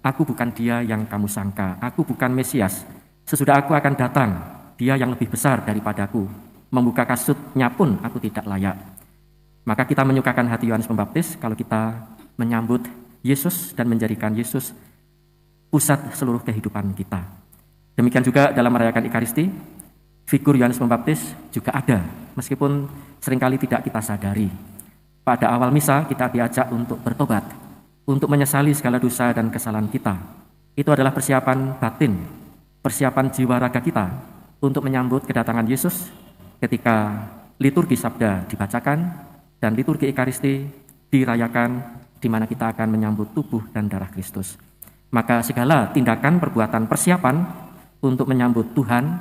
Aku bukan dia yang kamu sangka, aku bukan Mesias. Sesudah aku akan datang, dia yang lebih besar daripadaku. Membuka kasutnya pun aku tidak layak. Maka kita menyukakan hati Yohanes Pembaptis kalau kita menyambut Yesus dan menjadikan Yesus pusat seluruh kehidupan kita. Demikian juga dalam merayakan Ekaristi, figur Yohanes Pembaptis juga ada, meskipun seringkali tidak kita sadari. Pada awal misa kita diajak untuk bertobat, untuk menyesali segala dosa dan kesalahan kita. Itu adalah persiapan batin, persiapan jiwa raga kita untuk menyambut kedatangan Yesus ketika liturgi sabda dibacakan dan liturgi Ekaristi dirayakan, di mana kita akan menyambut tubuh dan darah Kristus. Maka segala tindakan, perbuatan, persiapan untuk menyambut Tuhan,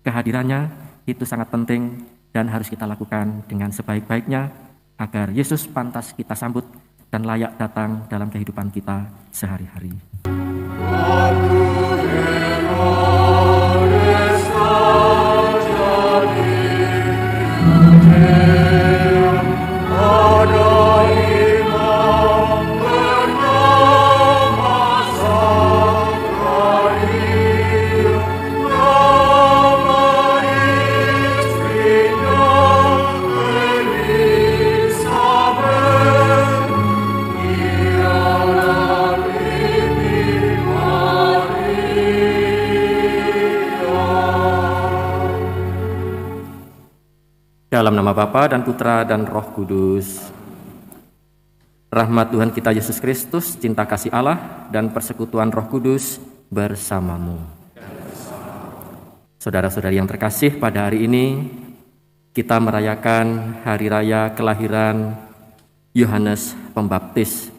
kehadirannya itu sangat penting dan harus kita lakukan dengan sebaik-baiknya agar Yesus pantas kita sambut dan layak datang dalam kehidupan kita sehari-hari. Dalam nama Bapa dan Putra dan Roh Kudus. Rahmat Tuhan kita Yesus Kristus, cinta kasih Allah, dan persekutuan Roh Kudus bersamamu. Saudara-saudari yang terkasih, pada hari ini kita merayakan hari raya kelahiran Yohanes Pembaptis.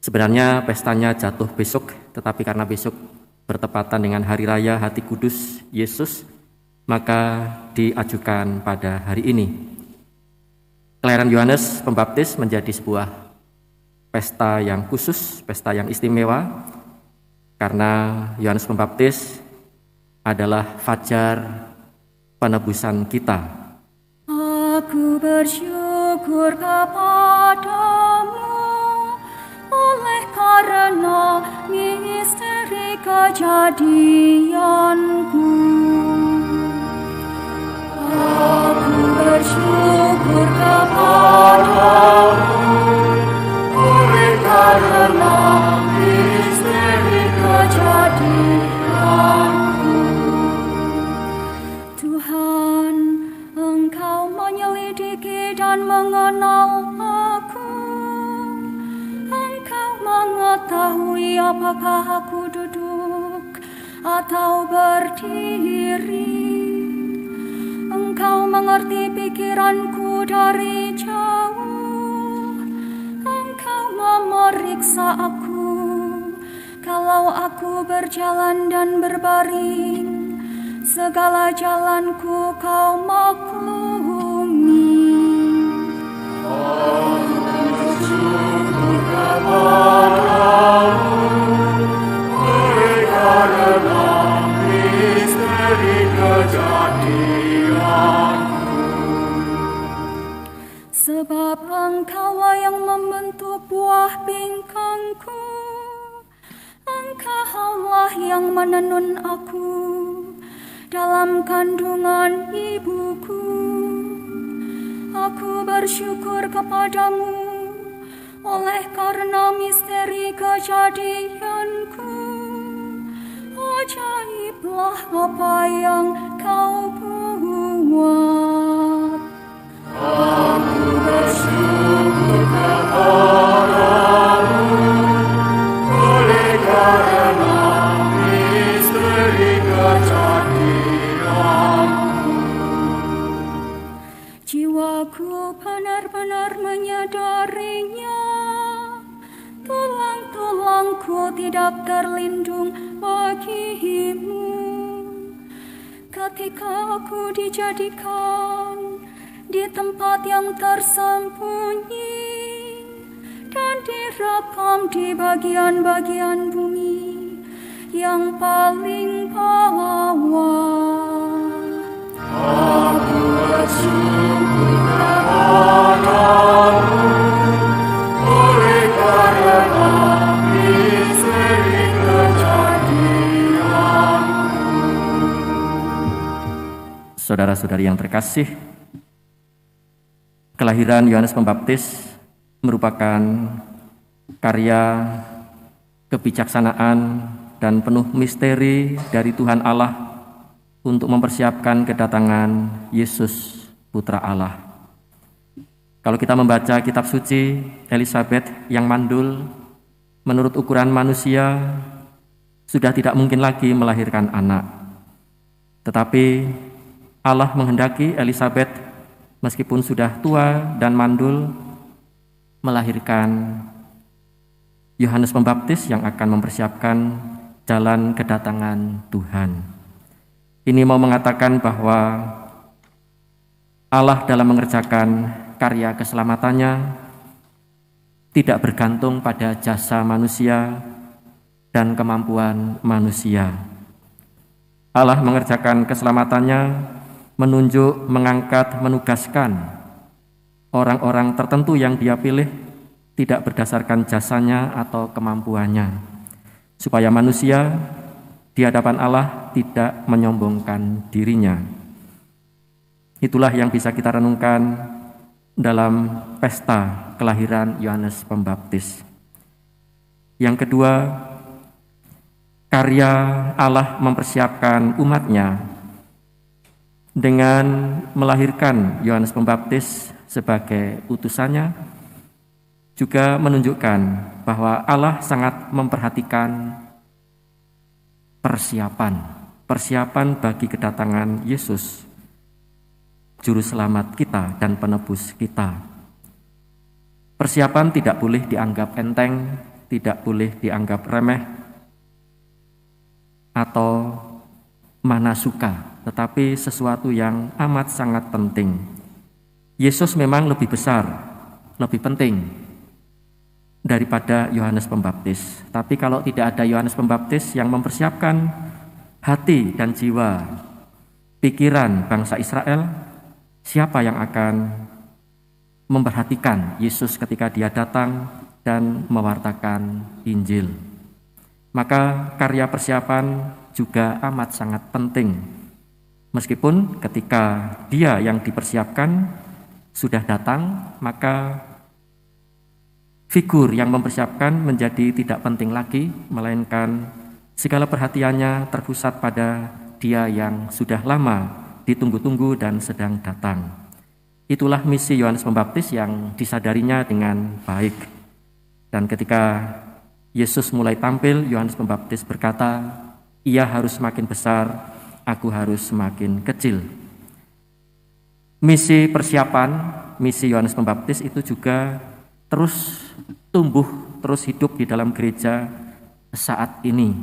Sebenarnya pestanya jatuh besok, tetapi karena besok bertepatan dengan hari raya Hati Kudus Yesus, maka diajukan pada hari ini. Kelahiran Yohanes Pembaptis menjadi sebuah pesta yang khusus, pesta yang istimewa, karena Yohanes Pembaptis adalah fajar penebusan kita. Aku bersyukur kepadamu oleh karena misteri kejadianku. Aku bersyukur kepadamu oleh karena misteri kejadianku. Tuhan, Engkau menyelidiki dan mengenal aku. Engkau mengetahui apakah aku duduk atau berdiri. Engkau mengerti pikiranku dari jauh. Engkau memeriksa aku kalau aku berjalan dan berbaring. Segala jalanku Kau maklumi. Aku bersyukur kepadamu oleh karena misteri kejadianku. Sebab Engkaulah yang membentuk buah bingkangku. Engkaulah yang menenun aku dalam kandungan ibuku. Aku bersyukur kepadamu oleh karena misteri kejadianku. Ajaiblah apa yang Kau buat. Aku bersyukur kepadamu oleh karena misteri kejadianku. Jiwaku benar-benar menyadarinya. Tulang-tulangku tidak terlindung bagimu. Ketika aku dijadikan di tempat yang tersembunyi dan direkam di bagian-bagian bumi yang paling bawah. Aku bersyukur kepadamu oleh karena Saudara-saudari yang terkasih, kelahiran Yohanes Pembaptis merupakan karya kebijaksanaan dan penuh misteri dari Tuhan Allah untuk mempersiapkan kedatangan Yesus, Putra Allah. Kalau kita membaca kitab suci, Elizabeth yang mandul menurut ukuran manusia sudah tidak mungkin lagi melahirkan anak. Tetapi Allah menghendaki Elizabeth meskipun sudah tua dan mandul melahirkan Yohanes Pembaptis yang akan mempersiapkan jalan kedatangan Tuhan. Ini mau mengatakan bahwa Allah dalam mengerjakan karya keselamatannya tidak bergantung pada jasa manusia dan kemampuan manusia. Allah mengerjakan keselamatannya menunjuk, mengangkat, menugaskan orang-orang tertentu yang Dia pilih tidak berdasarkan jasanya atau kemampuannya, supaya manusia di hadapan Allah tidak menyombongkan dirinya. Itulah yang bisa kita renungkan dalam pesta kelahiran Yohanes Pembaptis. Yang kedua, karya Allah mempersiapkan umatnya dengan melahirkan Yohanes Pembaptis sebagai utusannya, juga menunjukkan bahwa Allah sangat memperhatikan persiapan bagi kedatangan Yesus, Juru Selamat kita dan penebus kita. Persiapan tidak boleh dianggap enteng, tidak boleh dianggap remeh, atau mana suka, tetapi sesuatu yang amat sangat penting. Yesus memang lebih besar, lebih penting daripada Yohanes Pembaptis. Tapi kalau tidak ada Yohanes Pembaptis yang mempersiapkan hati dan jiwa, pikiran bangsa Israel, siapa yang akan memperhatikan Yesus ketika Dia datang dan mewartakan Injil? Maka karya persiapan juga amat sangat penting. Meskipun ketika Dia yang dipersiapkan sudah datang, maka figur yang mempersiapkan menjadi tidak penting lagi, melainkan segala perhatiannya terpusat pada Dia yang sudah lama ditunggu-tunggu dan sedang datang. Itulah misi Yohanes Pembaptis yang disadarinya dengan baik. Dan ketika Yesus mulai tampil, Yohanes Pembaptis berkata, "Ia harus semakin besar, aku harus semakin kecil." Misi persiapan, misi Yohanes Pembaptis itu juga terus tumbuh, terus hidup di dalam gereja saat ini.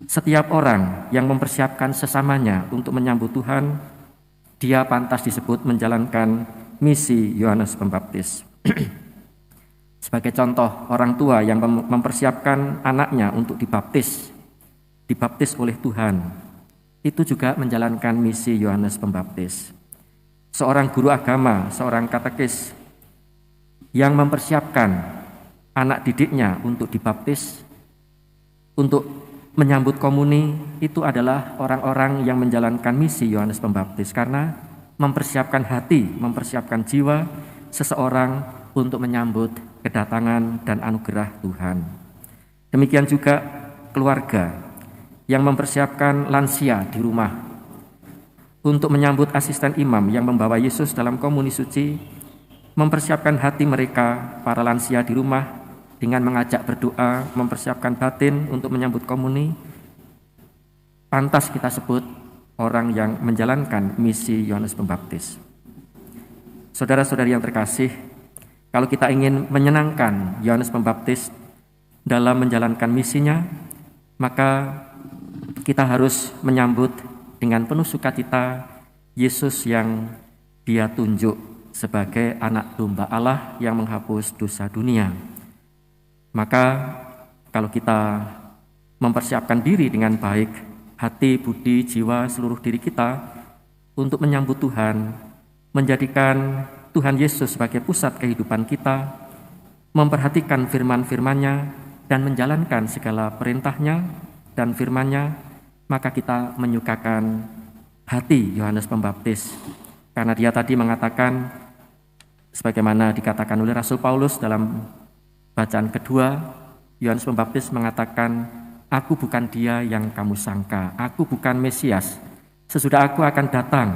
Setiap orang yang mempersiapkan sesamanya untuk menyambut Tuhan, dia pantas disebut menjalankan misi Yohanes Pembaptis. Sebagai contoh, orang tua yang mempersiapkan anaknya untuk dibaptis oleh Tuhan, itu juga menjalankan misi Yohanes Pembaptis. Seorang guru agama, seorang katekis yang mempersiapkan anak didiknya untuk dibaptis, untuk menyambut komuni, itu adalah orang-orang yang menjalankan misi Yohanes Pembaptis, karena mempersiapkan hati, mempersiapkan jiwa seseorang untuk menyambut kedatangan dan anugerah Tuhan. Demikian juga keluarga yang mempersiapkan lansia di rumah untuk menyambut asisten imam yang membawa Yesus dalam komuni suci, mempersiapkan hati mereka, para lansia di rumah, dengan mengajak berdoa, mempersiapkan batin untuk menyambut komuni. Pantas kita sebut orang yang menjalankan misi Yohanes Pembaptis. Saudara-saudari yang terkasih, kalau kita ingin menyenangkan Yohanes Pembaptis dalam menjalankan misinya, maka kita harus menyambut dengan penuh sukacita Yesus yang Dia tunjuk sebagai anak domba Allah yang menghapus dosa dunia. Maka kalau kita mempersiapkan diri dengan baik, hati, budi, jiwa, seluruh diri kita untuk menyambut Tuhan, menjadikan Tuhan Yesus sebagai pusat kehidupan kita, memperhatikan firman-firman-Nya dan menjalankan segala perintah-Nya dan firman-Nya, maka kita menyukakan hati Yohanes Pembaptis. Karena dia tadi mengatakan, sebagaimana dikatakan oleh Rasul Paulus dalam bacaan kedua, Yohanes Pembaptis mengatakan, "Aku bukan dia yang kamu sangka, aku bukan Mesias. Sesudah aku akan datang,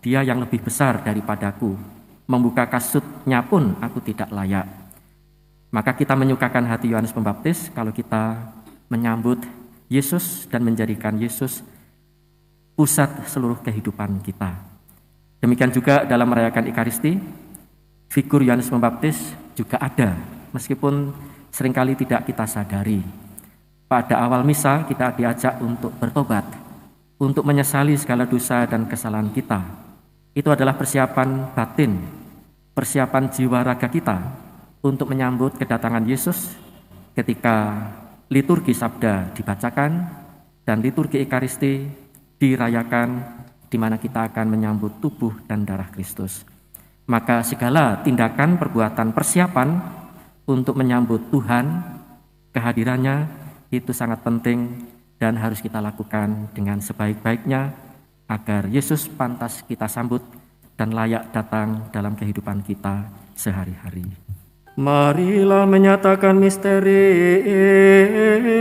dia yang lebih besar daripadaku. Membuka kasutnya pun aku tidak layak." Maka kita menyukakan hati Yohanes Pembaptis kalau kita menyambut Yesus dan menjadikan Yesus pusat seluruh kehidupan kita. Demikian juga dalam merayakan Ekaristi, figur Yohanes Pembaptis juga ada, meskipun seringkali tidak kita sadari. Pada awal misa kita diajak untuk bertobat, untuk menyesali segala dosa dan kesalahan kita. Itu adalah persiapan batin, persiapan jiwa raga kita untuk menyambut kedatangan Yesus ketika liturgi sabda dibacakan dan liturgi Ekaristi dirayakan, di mana kita akan menyambut tubuh dan darah Kristus. Maka segala tindakan, perbuatan, persiapan untuk menyambut Tuhan, kehadirannya, itu sangat penting dan harus kita lakukan dengan sebaik-baiknya agar Yesus pantas kita sambut dan layak datang dalam kehidupan kita sehari-hari. Marilah menyatakan misteri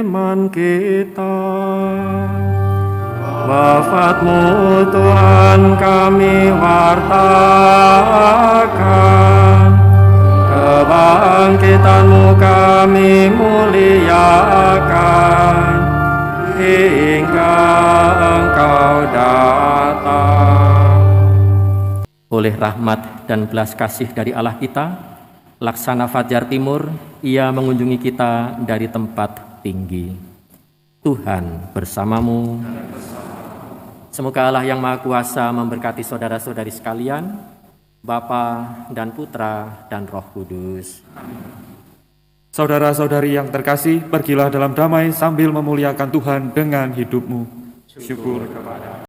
iman kita. Wafatmu Tuhan kami wartakan, kebangkitanmu kami muliakan, hingga Engkau datang. Oleh rahmat dan belas kasih dari Allah kita, Laksana Fajar Timur, Ia mengunjungi kita dari tempat tinggi. Tuhan bersamamu. Semoga Allah yang Maha Kuasa memberkati saudara-saudari sekalian, Bapa dan Putra dan Roh Kudus. Saudara-saudari yang terkasih, pergilah dalam damai sambil memuliakan Tuhan dengan hidupmu. Syukur kepada